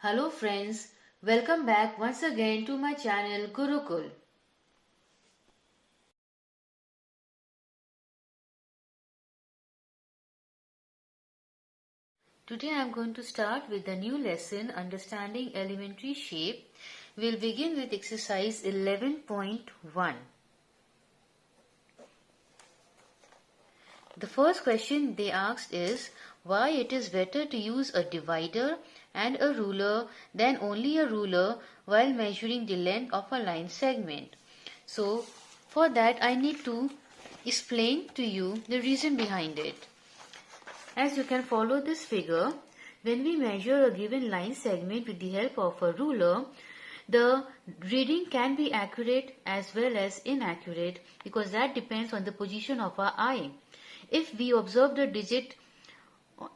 Hello friends, welcome back once again to my channel Gurukul. Today I am going to start with the new lesson Understanding Elementary Shape. We'll begin with exercise 11.1. The first question they asked is why it is better to use a divider and a ruler than only a ruler while measuring the length of a line segment. So for that I need to explain to you the reason behind it. As you can follow this figure, when we measure a given line segment with the help of a ruler, the reading can be accurate as well as inaccurate because that depends on the position of our eye. If we observe the digit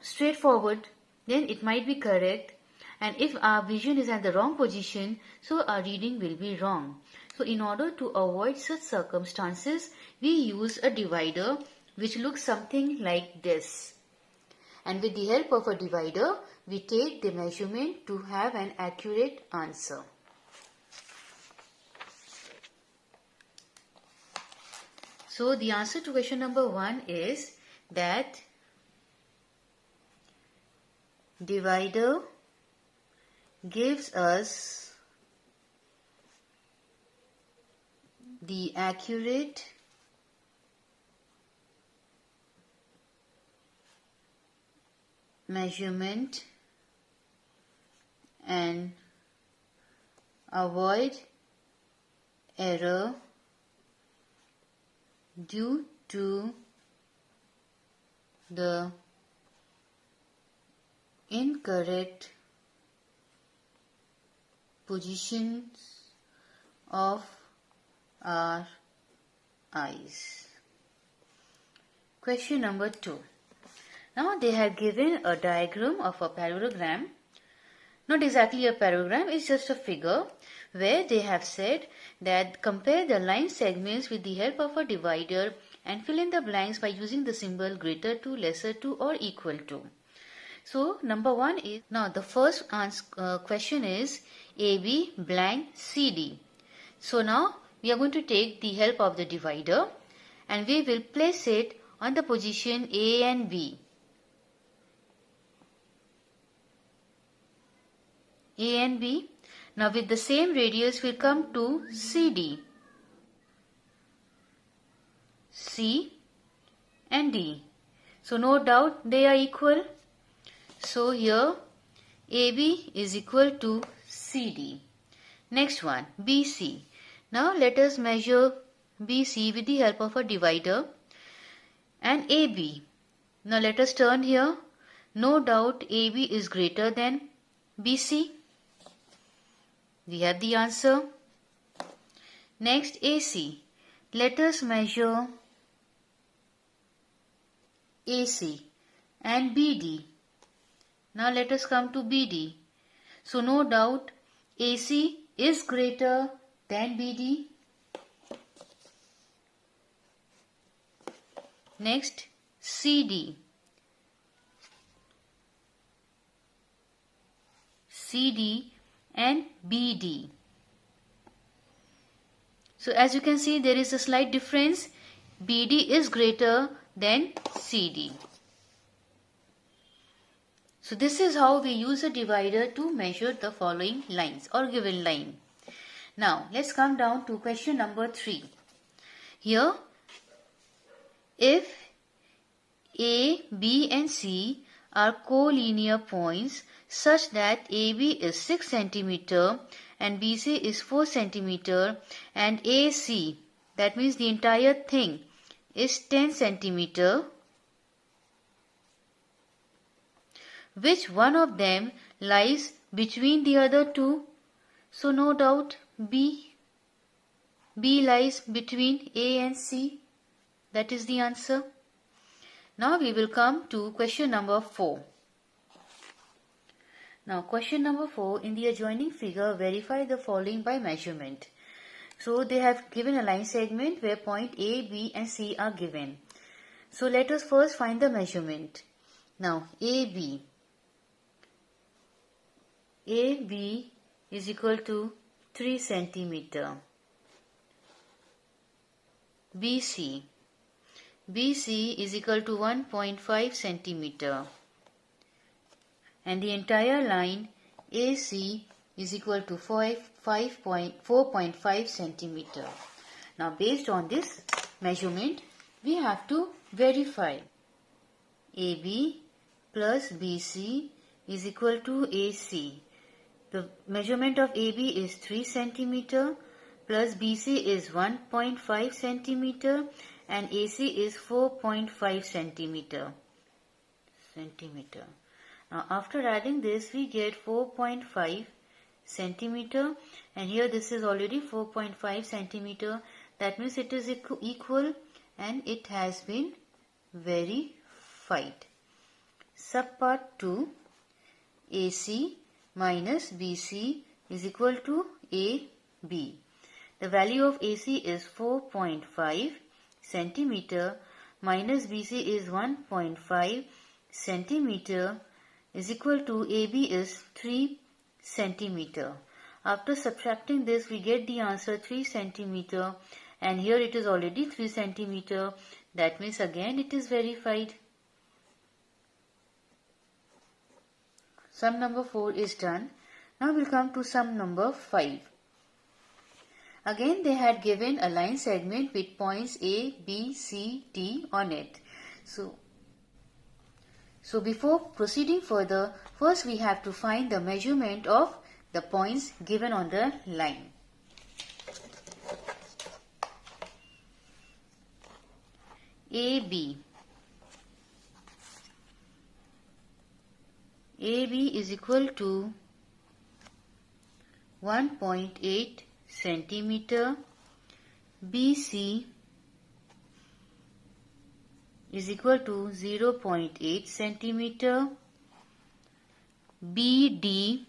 straightforward, then it might be correct, and if our vision is at the wrong position, so our reading will be wrong. So in order to avoid such circumstances, we use a divider which looks something like this. And with the help of a divider, we take the measurement to have an accurate answer. So the answer to question number 1 is that divider gives us the accurate measurement and avoid error due to the incorrect positions of our eyes. Question number 2. Now they have given a diagram of a parallelogram. Not exactly a parallelogram, it's just a figure where they have said that compare the line segments with the help of a divider and fill in the blanks by using the symbol greater to, lesser to or equal to. So number 1 is, now the first question is AB blank CD. So now we are going to take the help of the divider and we will place it on the position A and B. A and B. Now with the same radius we will come to CD. C and D. So no doubt they are equal. So here AB is equal to CD. Next one, BC. Now let us measure BC with the help of a divider and AB. Now let us turn here. No doubt AB is greater than BC. We have the answer. Next, AC. Let us measure AC and BD. Now let us come to BD. So no doubt AC is greater than BD. Next, CD. CD and BD. So as you can see, there is a slight difference. BD is greater than CD. So this is how we use a divider to measure the following lines or given line. Now let's come down to question number 3. Here, if A, B and C are collinear points such that AB is 6 cm and BC is 4 cm and AC, that means the entire thing, is 10 cm, which one of them lies between the other two? So no doubt B lies between A and C. That is the answer. Now we will come to question number 4. Now question number 4, in the adjoining figure verify the following by measurement. So they have given a line segment where point A, B and C are given. So let us first find the measurement. Now AB. AB is equal to 3 centimeter. BC is equal to 1.5 centimeter. And the entire line AC is equal to 4.5 centimeter. Now based on this measurement, we have to verify. AB plus BC is equal to AC. The measurement of AB is 3 centimeter plus BC is 1.5 centimeter and AC is 4.5 centimeter. Now after adding this, we get 4.5 centimeter, and here this is already 4.5 centimeter. That means it is equal and it has been verified. Subpart 2, AC minus BC is equal to AB. The value of AC is 4.5 centimeter minus BC is 1.5 centimeter is equal to AB is 3 centimeter. After subtracting this, we get the answer 3 centimeter, and here it is already 3 centimeter. That means again it is verified. Sum number 4 is done. Now we'll come to sum number 5. Again they had given a line segment with points A, B, C, D on it. So before proceeding further, first we have to find the measurement of the points given on the line. AB is equal to 1.8 centimeter. BC is equal to 0.8 centimeter. BD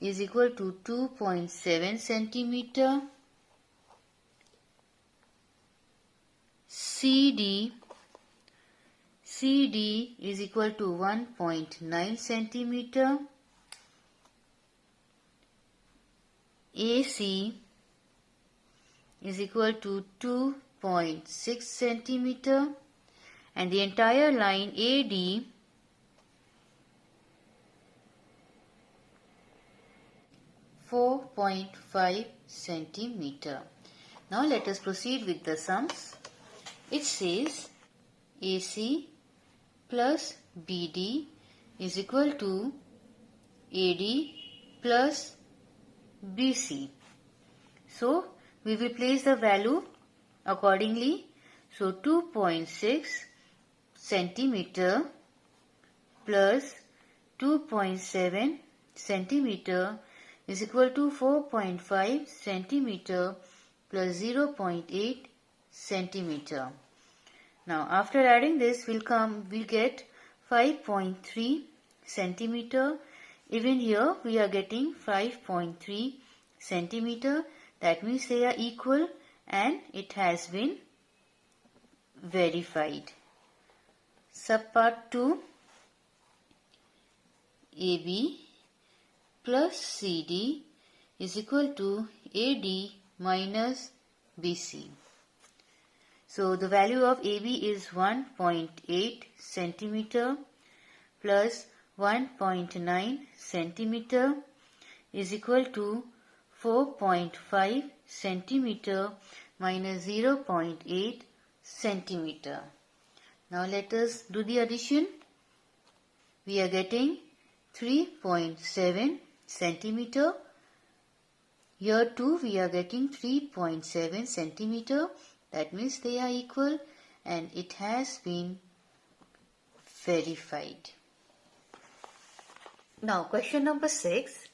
is equal to 2.7 centimeter. CD is equal to 1.9 centimeter. AC is equal to 2.6 centimeter, and the entire line AD (4.5 centimeter). Now let us proceed with the sums. It says AC plus BD is equal to AD plus BC. So we will place the value accordingly. So 2.6 centimeter plus 2.7 centimeter is equal to 4.5 centimeter plus 0.8 centimeter. Now after adding this, we'll get 5.3 centimeter. Even here we are getting 5.3 centimeter. That means they are equal and it has been verified. Subpart 2, AB plus CD is equal to AD minus BC. So the value of AB is 1.8 centimeter plus 1.9 centimeter is equal to 4.5 centimeter minus 0.8 centimeter. Now let us do the addition. We are getting 3.7 centimeter. Here too we are getting 3.7 centimeter. That means they are equal and it has been verified. Now question number 6.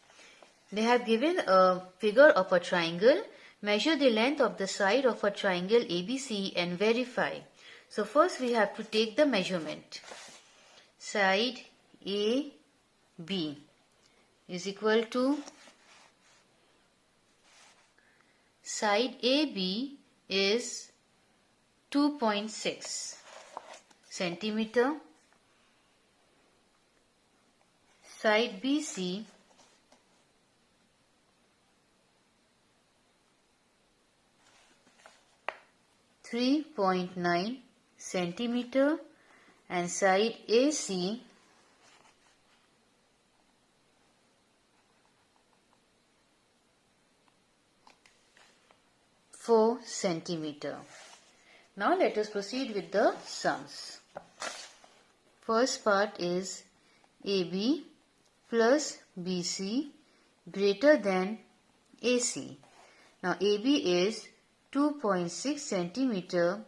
They have given a figure of a triangle. Measure the length of the side of a triangle ABC and verify. So first we have to take the measurement. Side AB is equal to side AB is 2.6 centimeter. side BC (3.9 centimeter) and side AC (4 centimeter). Now let us proceed with the sums. First part is AB plus BC greater than AC. Now AB is 2.6 centimeter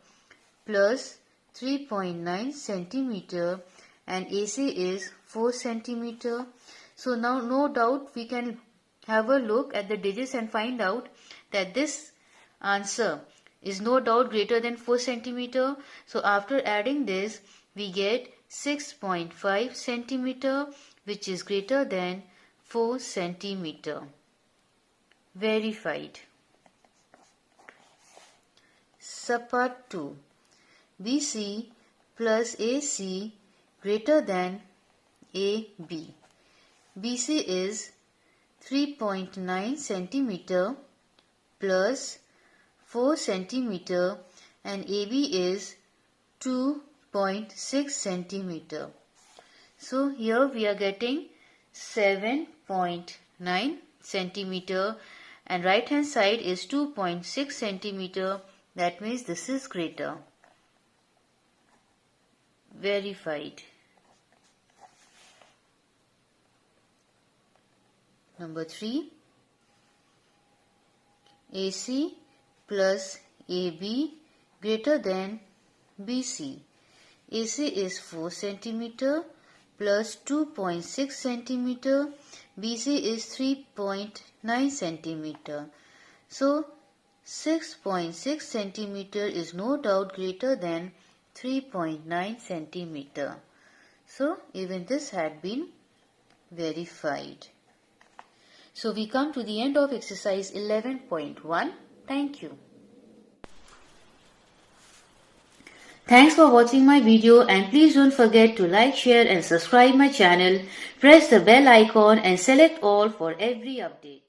plus 3.9 centimeter and AC is 4 centimeter. So now no doubt we can have a look at the digits and find out that this answer is no doubt greater than 4 centimeter. So after adding this we get 6.5 centimeter, which is greater than 4 centimeter. Verified. Subpart 2. BC plus AC greater than AB. BC is 3.9 centimeter plus 4 centimeter and AB is 2.6 centimeter. So here we are getting 7.9 centimeter and right hand side is 2.6 centimeter. That means this is greater. Verified. Number 3. AC plus AB greater than BC. AC is 4 centimeter plus 2.6 centimeter. BC is 3.9 centimeter. So 6.6 centimeter is no doubt greater than 3.9 centimeter. So even this had been verified. So we come to the end of exercise 11.1. Thank you. Thanks for watching my video and please don't forget to like, share and subscribe my channel. Press the bell icon and select all for every update.